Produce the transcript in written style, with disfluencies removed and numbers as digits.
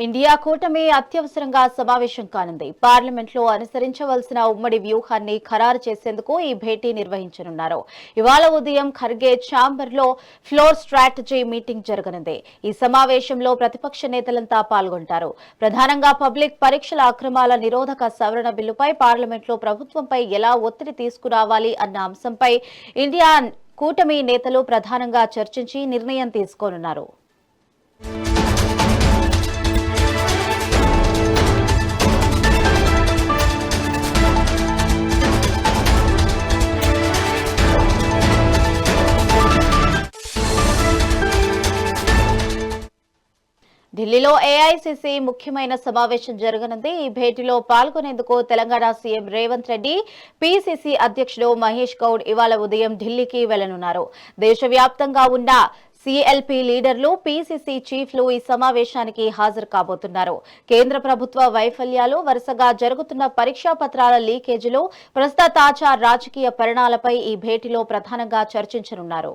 India కూటమి అత్యవసరంగా సమావేశం కానుంది. పార్లమెంట్లో అనుసరించవలసిన ఉమ్మడి వ్యూహాన్ని ఖరారు చేసేందుకు ఈ భేటీ నిర్వహించనున్నారు. ఇవాళ ఉదయం ఖర్గే ఛాంబర్లో ఫ్లోర్ స్ట్రాటజీ మీటింగ్ జరగనుంది. ఈ సమావేశంలో ప్రతిపక్ష నేతలంతా పాల్గొంటారు. ప్రధానంగా పబ్లిక్ పరీక్షల అక్రమాల నిరోధక సవరణ బిల్లుపై పార్లమెంట్లో ప్రభుత్వంపై ఎలా ఒత్తిడి తీసుకురావాలి అన్న అంశంపై ఇండియా కూటమి నేతలు ప్రధానంగా చర్చించి నిర్ణయం తీసుకోనున్నారు. ఢిల్లీలో ఏఐసీసీ ముఖ్యమైన సమావేశం జరగనుంది. ఈ భేటీలో పాల్గొనేందుకు తెలంగాణ సీఎం రేవంత్ రెడ్డి, పీసీసీ అధ్యక్షుడు మహేష్ గౌడ్ ఇవాళ ఉదయం ఢిల్లీకి వెళ్లనున్నారు. దేశవ్యాప్తంగా ఉన్న సీఎల్పీ లీడర్లు, పీసీసీ చీఫ్లు ఈ సమావేశానికి హాజరు కాబోతున్నారు. కేంద్ర ప్రభుత్వ వైఫల్యాలు, వరుసగా జరుగుతున్న పరీక్షా పత్రాల లీకేజీలు, ప్రస్తుత తాజా రాజకీయ పరిణామాలపై ఈ భేటీలో ప్రధానంగా చర్చించనున్నారు.